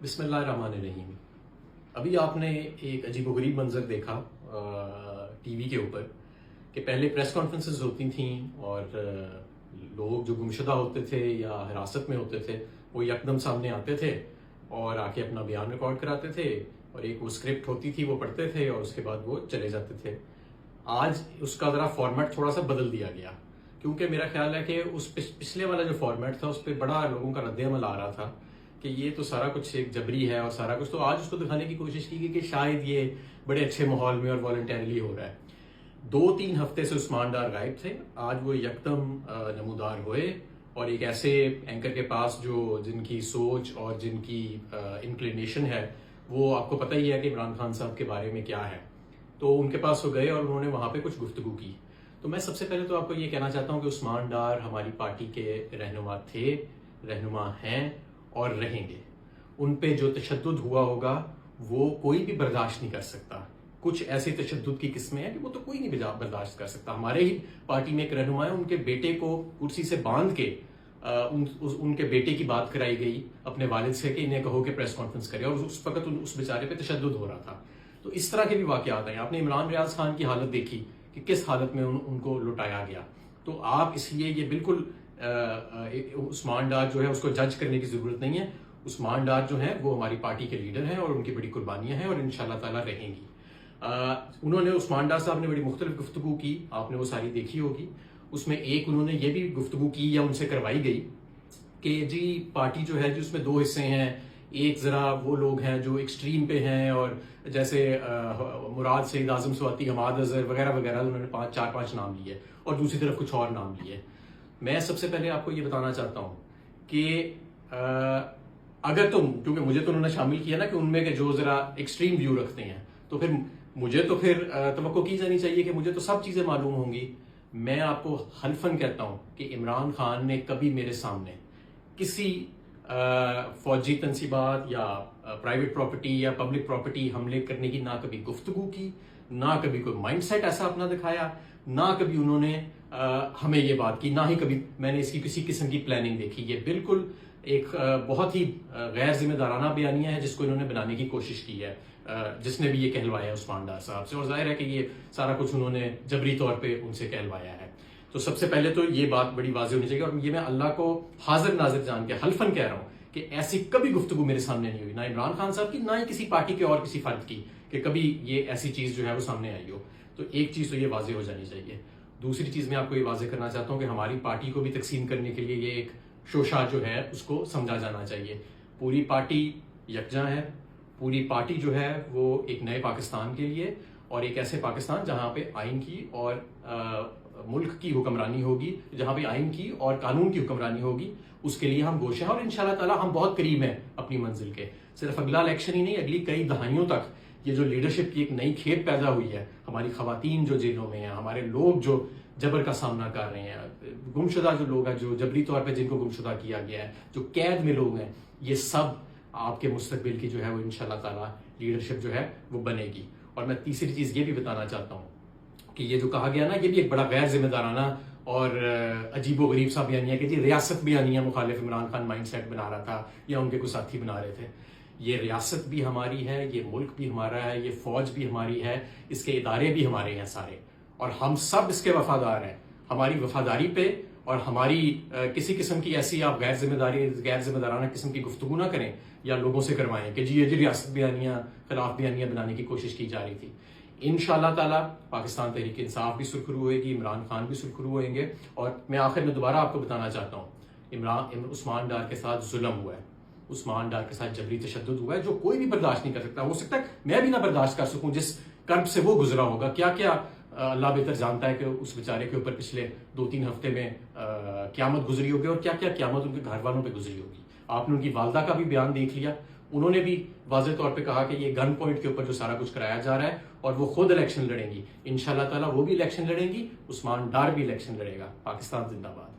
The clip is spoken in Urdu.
بسم اللہ الرحمن الرحیم۔ ابھی آپ نے ایک عجیب و غریب منظر دیکھا ٹی وی کے اوپر کہ پہلے پریس کانفرنسز ہوتی تھیں اور لوگ جو گمشدہ ہوتے تھے یا حراست میں ہوتے تھے وہ یکدم سامنے آتے تھے اور آ کے اپنا بیان ریکارڈ کراتے تھے، اور ایک وہ اسکرپٹ ہوتی تھی وہ پڑھتے تھے اور اس کے بعد وہ چلے جاتے تھے۔ آج اس کا ذرا فارمیٹ تھوڑا سا بدل دیا گیا، کیونکہ میرا خیال ہے کہ اس پچھلے والا جو فارمیٹ تھا اس پہ بڑا لوگوں کا رد عمل آ رہا تھا کہ یہ تو سارا کچھ ایک جبری ہے اور سارا کچھ، تو آج اس کو دکھانے کی کوشش کی گئی کہ شاید یہ بڑے اچھے ماحول میں اور والنٹیرلی ہو رہا ہے۔ 2-3 ہفتے سے عثمان ڈار غائب تھے، آج وہ یکدم نمودار ہوئے، اور ایک ایسے اینکر کے پاس جن کی سوچ اور جن کی انکلینیشن ہے وہ آپ کو پتہ ہی ہے کہ عمران خان صاحب کے بارے میں کیا ہے، تو ان کے پاس وہ گئے اور انہوں نے وہاں پہ کچھ گفتگو کی۔ تو میں سب سے پہلے تو آپ کو یہ کہنا چاہتا ہوں کہ عثمان ڈار ہماری پارٹی کے رہنما تھے، رہنما ہیں اور رہیں گے۔ ان پہ جو تشدد ہوا ہوگا وہ کوئی بھی برداشت نہیں کر سکتا۔ کچھ ایسے تشدد کی قسمیں ہیں کہ وہ تو کوئی نہیں برداشت کر سکتا۔ ہمارے ہی پارٹی میں ایک رہنما ہے، ان کے بیٹے کو کرسی سے باندھ کے ان کے بیٹے کی بات کرائی گئی اپنے والد سے کہ انہیں کہو کہ پریس کانفرنس کرے، اور اس وقت اس بیچارے پہ تشدد ہو رہا تھا۔ تو اس طرح کے بھی واقعات ہیں۔ آپ نے عمران ریاض خان کی حالت دیکھی کہ کس حالت میں ان کو لٹایا گیا۔ تو آپ اس لیے یہ بالکل عثمان ڈار جو ہے اس کو جج کرنے کی ضرورت نہیں ہے۔ عثمان ڈار جو ہیں وہ ہماری پارٹی کے لیڈر ہیں اور ان کی بڑی قربانیاں ہیں اور انشاءاللہ تعالیٰ رہیں گی۔ انہوں نے عثمان ڈار صاحب نے بڑی مختلف گفتگو کی، آپ نے وہ ساری دیکھی ہوگی۔ اس میں ایک انہوں نے یہ بھی گفتگو کی یا ان سے کروائی گئی کہ جی پارٹی جو ہے جی اس میں 2 حصے ہیں، ایک ذرا وہ لوگ ہیں جو ایکسٹریم پہ ہیں، اور جیسے مراد سعید اعظم سواتی، حماد اظہر وغیرہ وغیرہ، انہوں نے 4-5 نام لیے اور دوسری طرف کچھ اور نام لیے۔ میں سب سے پہلے آپ کو یہ بتانا چاہتا ہوں کہ اگر کیونکہ مجھے تو انہوں نے شامل کیا نا کہ ان میں کہ جو ذرا ایکسٹریم ویو رکھتے ہیں، تو پھر مجھے تو پھر توقع کی جانی چاہیے کہ مجھے تو سب چیزیں معلوم ہوں گی۔ میں آپ کو حلفاً کہتا ہوں کہ عمران خان نے کبھی میرے سامنے کسی فوجی تنصیبات یا پرائیویٹ پراپرٹی یا پبلک پراپرٹی حملے کرنے کی نہ کبھی گفتگو کی، نہ کبھی کوئی مائنڈ سیٹ ایسا اپنا دکھایا، نہ کبھی انہوں نے ہمیں یہ بات کی، نہ ہی کبھی میں نے اس کی کسی قسم کی پلاننگ دیکھی۔ یہ بالکل ایک بہت ہی غیر ذمہ دارانہ بیانیہ ہے جس کو انہوں نے بنانے کی کوشش کی ہے، جس نے بھی یہ کہلوایا ہے عثمان ڈار صاحب سے، اور ظاہر ہے کہ یہ سارا کچھ انہوں نے جبری طور پہ ان سے کہلوایا ہے۔ تو سب سے پہلے تو یہ بات بڑی واضح ہونی چاہیے، اور یہ میں اللہ کو حاضر ناظر جان کے حلفاً کہہ رہا ہوں کہ ایسی کبھی گفتگو میرے سامنے نہیں ہوئی، نہ عمران خان صاحب کی، نہ ہی کسی پارٹی کے اور کسی فرد کی، کہ کبھی یہ ایسی چیز جو ہے وہ سامنے آئی ہو۔ تو ایک چیز تو یہ واضح ہو جانی چاہیے۔ دوسری چیز میں آپ کو یہ واضح کرنا چاہتا ہوں کہ ہماری پارٹی کو بھی تقسیم کرنے کے لیے یہ ایک شوشہ جو ہے اس کو سمجھا جانا چاہیے۔ پوری پارٹی یکجا ہے، پوری پارٹی جو ہے وہ ایک نئے پاکستان کے لیے، اور ایک ایسے پاکستان جہاں پہ آئین کی اور ملک کی حکمرانی ہوگی، جہاں پہ آئین کی اور قانون کی حکمرانی ہوگی، اس کے لیے ہم گوشیں ہیں، اور انشاءاللہ تعالی ہم بہت قریب ہیں اپنی منزل کے۔ صرف اگلا الیکشن ہی نہیں، اگلی کئی دہائیوں تک یہ جو لیڈرشپ کی ایک نئی کھیپ پیدا ہوئی ہے، ہماری خواتین جو جیلوں میں ہیں، ہمارے لوگ جو جبر کا سامنا کر رہے ہیں، گمشدہ جو لوگ ہیں، جو جبری طور پہ جن کو گمشدہ کیا گیا ہے، جو قید میں لوگ ہیں، یہ سب آپ کے مستقبل کی جو ہے وہ انشاءاللہ تعالی لیڈرشپ جو ہے وہ بنے گی۔ اور میں تیسری چیز یہ بھی بتانا چاہتا ہوں کہ یہ جو کہا گیا نا، یہ بھی ایک بڑا غیر ذمہ دارانہ اور عجیب و غریب سا بیانیہ کہ جی ریاست بیانیہ مخالف عمران خان مائنڈ سیٹ بنا رہا تھا یا ان کے کوئی ساتھی بنا رہے تھے۔ یہ ریاست بھی ہماری ہے، یہ ملک بھی ہمارا ہے، یہ فوج بھی ہماری ہے، اس کے ادارے بھی ہمارے ہیں سارے، اور ہم سب اس کے وفادار ہیں۔ ہماری وفاداری پہ اور ہماری کسی قسم کی ایسی آپ غیر ذمہ دارانہ قسم کی گفتگو نہ کریں یا لوگوں سے کروائیں کہ جی یہ ریاست بیانیہ خلاف بیانیہ بنانے کی کوشش کی جا رہی تھی۔ انشاءاللہ تعالیٰ پاکستان تحریک انصاف بھی سرخرو ہوئے گی، عمران خان بھی سرخرو ہوئیں گے۔ اور میں آخر میں دوبارہ آپ کو بتانا چاہتا ہوں، عثمان ڈار کے ساتھ ظلم ہوا ہے، عثمان ڈار کے ساتھ جبری تشدد ہوا ہے جو کوئی بھی برداشت نہیں کر سکتا۔ ہو سکتا ہے میں بھی نہ برداشت کر سکوں جس کرب سے وہ گزرا ہوگا، کیا کیا اللہ بہتر جانتا ہے کہ اس بیچارے کے اوپر پچھلے 2-3 ہفتے میں قیامت گزری ہوگی، اور کیا کیا قیامت ان کے گھر والوں پہ گزری ہوگی۔ آپ نے ان کی والدہ کا بھی بیان دیکھ لیا، انہوں نے بھی واضح طور پہ کہا کہ یہ گن پوائنٹ کے اوپر جو سارا کچھ کرایا جا رہا ہے، اور وہ خود الیکشن لڑیں گی، انشاءاللہ تعالیٰ وہ بھی الیکشن لڑیں گی، عثمان ڈار بھی الیکشن لڑے گا۔ پاکستان زندہ باد۔